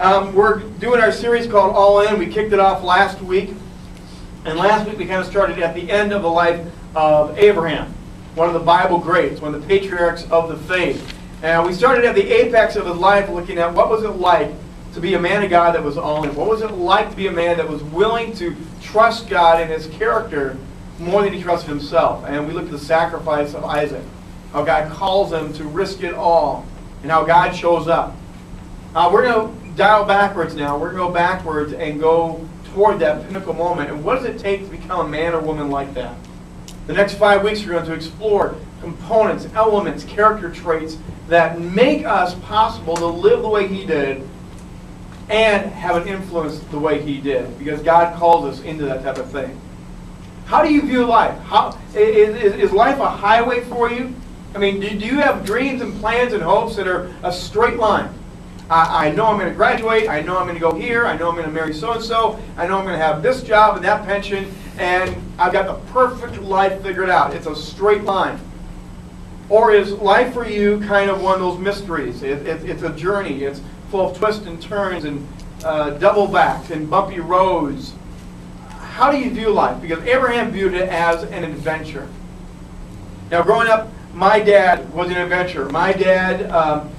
We're doing our series called All In. We kicked it off last week. And last week we kind of started at the end of the life of Abraham, one of the Bible greats, one of the patriarchs of the faith. And we started at the apex of his life looking at what was it like to be a man of God that was all in. What was it like to be a man that was willing to trust God in his character more than he trusted himself. And we looked at the sacrifice of Isaac, how God calls him to risk it all, and how God shows up. We're going to dial backwards now. We're going to go backwards and go toward that pinnacle moment. And what does it take to become a man or woman like that? The next 5 weeks we're going to explore components, elements, character traits that make us possible to live the way he did and have an influence the way he did, because God calls us into that type of thing. How do you view life? Is life a highway for you? I mean, do you have dreams and plans and hopes that are a straight line? I know I'm going to graduate. I know I'm going to go here. I know I'm going to marry so-and-so. I know I'm going to have this job and that pension. And I've got the perfect life figured out. It's a straight line. Or is life for you kind of one of those mysteries? It's a journey. It's full of twists and turns and double backs and bumpy roads. How do you view life? Because Abraham viewed it as an adventure. Now, growing up, my dad was an adventurer. My dad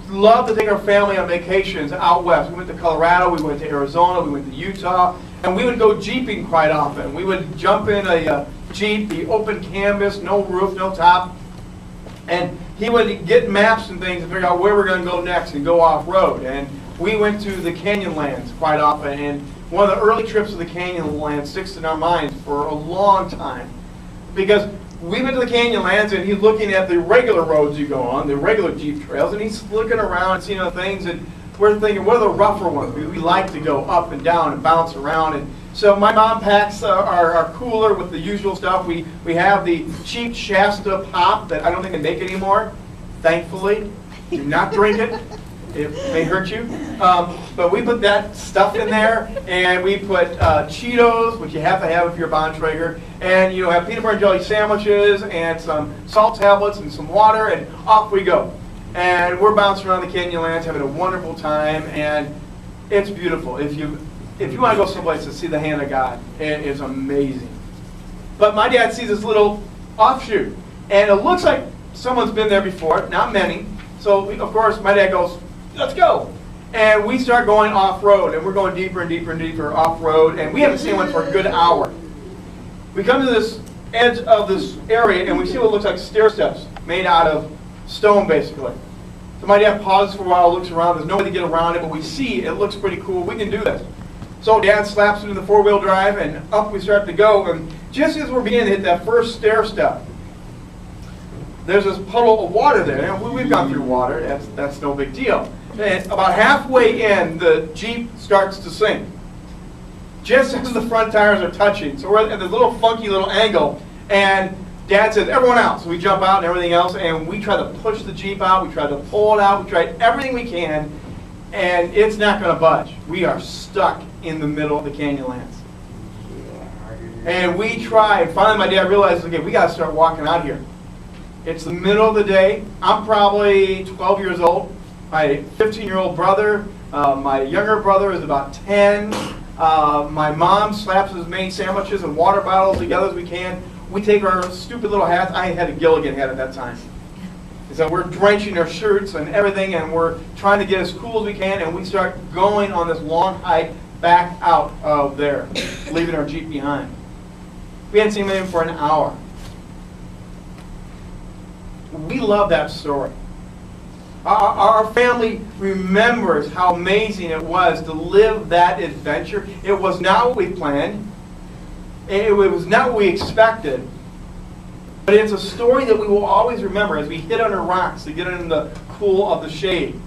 loved to take our family on vacations out west. We went to Colorado, we went to Arizona, we went to Utah, and we would go jeeping quite often. We would jump in a Jeep, the open canvas, no roof, no top, and he would get maps and things and figure out where we're going to go next and go off-road. And we went to the Canyonlands quite often, and one of the early trips to the Canyonlands sticks in our minds for a long time, because we went to the Canyonlands and he's looking at the regular roads you go on, the regular Jeep trails, and he's looking around and seeing other things, and we're thinking, what are the rougher ones? We like to go up and down and bounce around. And so my mom packs our cooler with the usual stuff. We have the cheap Shasta pop that I don't think they make anymore, thankfully. Do not drink it. It may hurt you. But we put that stuff in there, and we put Cheetos, which you have to have if you're a Bontrager, and you have peanut butter and jelly sandwiches, and some salt tablets, and some water, and off we go. And we're bouncing around the Canyonlands, having a wonderful time, and it's beautiful. If you want to go someplace to see the hand of God, it is amazing. But my dad sees this little offshoot, and it looks like someone's been there before, not many. So, of course, my dad goes, let's go. And we start going off-road, and we're going deeper and deeper and deeper off-road, and we haven't seen one for a good hour. We come to this edge of this area, and we see what looks like stair steps made out of stone, basically. So my dad pauses for a while, looks around. There's no way to get around it, but we see it looks pretty cool. We can do this. So Dad slaps into the four-wheel drive, and up we start to go. And just as we're beginning to hit that first stair step, there's this puddle of water there. And we've gone through water. That's no big deal. And about halfway in, the Jeep starts to sink, just as the front tires are touching. So we're at this little funky little angle, and Dad says, everyone out. So we jump out and everything else, and we try to push the Jeep out. We try to pull it out. We tried everything we can, and it's not going to budge. We are stuck in the middle of the Canyonlands. And we try, and finally my dad realizes, okay, we got to start walking out here. It's the middle of the day. I'm probably 12 years old. My 15-year-old brother, my younger brother is about 10. My mom slaps as many sandwiches and water bottles together as we can. We take our stupid little hats. I had a Gilligan hat at that time. So we're drenching our shirts and everything, and we're trying to get as cool as we can, and we start going on this long hike back out of there, leaving our Jeep behind. We hadn't seen him for an hour. We love that story. Our family remembers how amazing it was to live that adventure. It was not what we planned. It was not what we expected. But it's a story that we will always remember as we hid under rocks to get in the cool of the shade.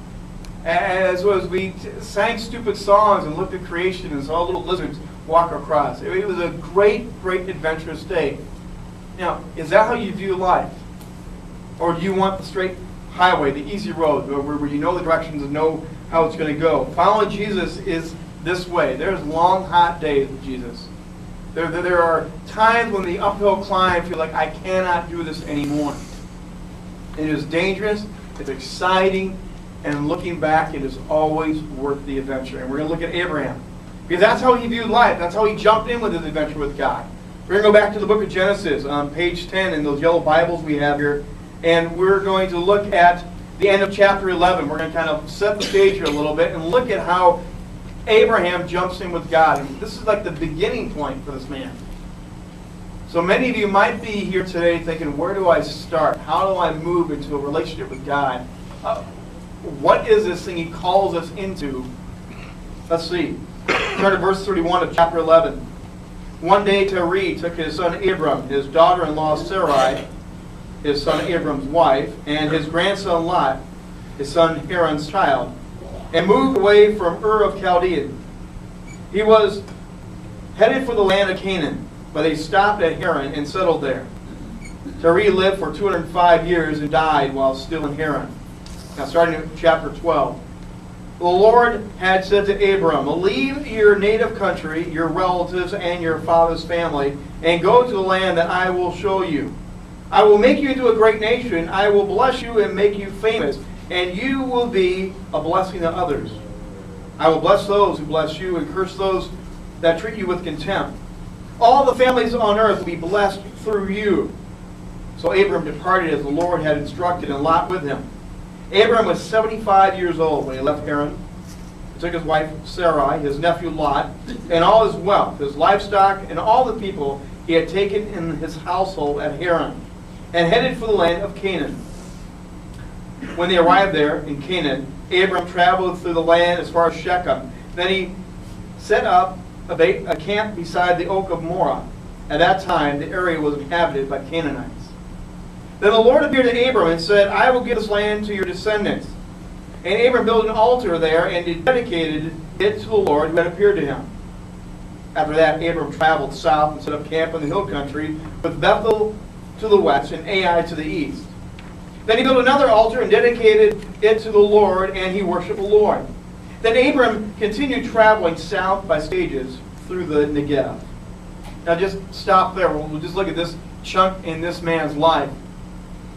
As we sang stupid songs and looked at creation and saw little lizards walk across. It was a great, great adventurous day. Now, is that how you view life? Or do you want the straight highway, the easy road, where you know the directions and know how it's going to go? Following Jesus is this way. There's long, hot days with Jesus. There are times when the uphill climb feels like I cannot do this anymore. It is dangerous, it's exciting, And looking back, it is always worth the adventure. And we're going to look at Abraham. Because that's how he viewed life. That's how he jumped in with his adventure with God. We're going to go back to the book of Genesis on page 10 in those yellow Bibles we have here. And we're going to look at the end of chapter 11. We're going to kind of set the stage here a little bit and look at how Abraham jumps in with God. And this is like the beginning point for this man. So many of you might be here today thinking, where do I start? How do I move into a relationship with God? What is this thing he calls us into? Let's see. Turn to verse 31 of chapter 11. One day Terah took his son Abram, his daughter-in-law Sarai, his son Abram's wife, and his grandson Lot, his son Haran's child, and moved away from Ur of Chaldean. He was headed for the land of Canaan, but they stopped at Haran and settled there. Terah lived for 205 years and died while still in Haran. Now starting in chapter 12. The Lord had said to Abram, leave your native country, your relatives, and your father's family, and go to the land that I will show you. I will make you into a great nation. I will bless you and make you famous, and you will be a blessing to others. I will bless those who bless you and curse those that treat you with contempt. All the families on earth will be blessed through you. So Abram departed as the Lord had instructed, and Lot with him. Abram was 75 years old when he left Haran. He took his wife Sarai, his nephew Lot, and all his wealth, his livestock, and all the people he had taken in his household at Haran, and headed for the land of Canaan. When they arrived there in Canaan, Abram traveled through the land as far as Shechem. Then he set up a camp beside the oak of Morah. At that time, the area was inhabited by Canaanites. Then the Lord appeared to Abram and said, I will give this land to your descendants. And Abram built an altar there and dedicated it to the Lord who had appeared to him. After that, Abram traveled south and set up camp in the hill country, with Bethel to the west and Ai to the east. Then he built another altar and dedicated it to the Lord, and he worshipped the Lord. Then Abram continued traveling south by stages through the Negev. Now just stop there. We'll just look at this chunk in this man's life.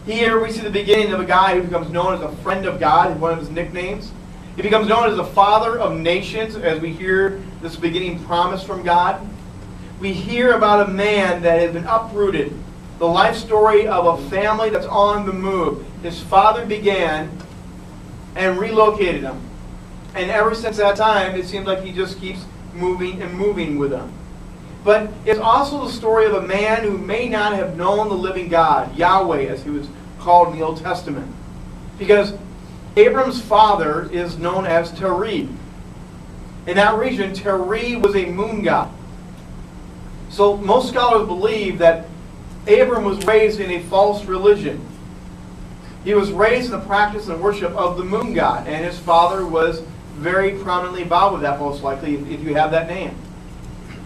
Here we see the beginning of a guy who becomes known as a friend of God, one of his nicknames. He becomes known as the father of nations as we hear this beginning promise from God. We hear about a man that has been uprooted, the life story of a family that's on the move. His father began and relocated him. And ever since that time, it seems like he just keeps moving and moving with them. But it's also the story of a man who may not have known the living God, Yahweh, as he was called in the Old Testament. Because Abram's father is known as Terah. In that region, Terah was a moon god. So most scholars believe that Abram was raised in a false religion. He was raised in the practice and worship of the moon god, and his father was very prominently involved with that, most likely, if you have that name.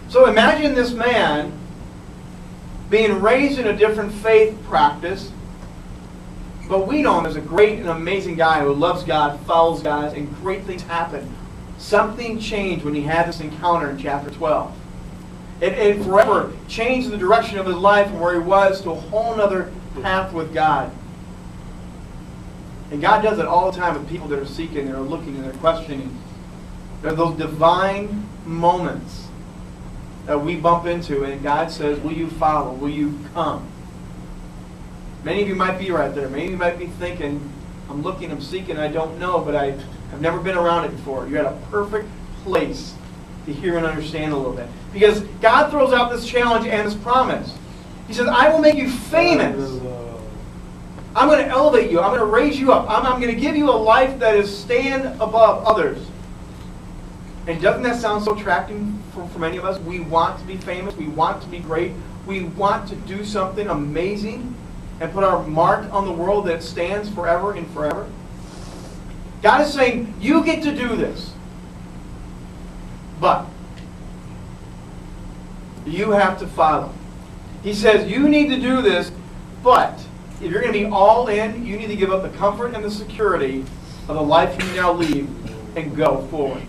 So imagine this man being raised in a different faith practice, but we know him as a great and amazing guy who loves God, follows God, and great things happen. Something changed when he had this encounter in chapter 12. It forever changed the direction of his life from where he was to a whole other path with God. And God does it all the time with people that are seeking, that are looking, and they're questioning. There are those divine moments that we bump into, and God says, will you follow? Will you come? Many of you might be right there. Many of you might be thinking, I'm looking, I'm seeking, I don't know, but I've never been around it before. You're at a perfect place to hear and understand a little bit. Because God throws out this challenge and this promise. He says, I will make you famous. I'm going to elevate you. I'm going to raise you up. I'm going to give you a life that is stand above others. And doesn't that sound so attractive for many of us? We want to be famous. We want to be great. We want to do something amazing and put our mark on the world that stands forever and forever. God is saying, you get to do this. But you have to follow. He says, you need to do this, but if you're going to be all in, you need to give up the comfort and the security of the life you now lead and go forward.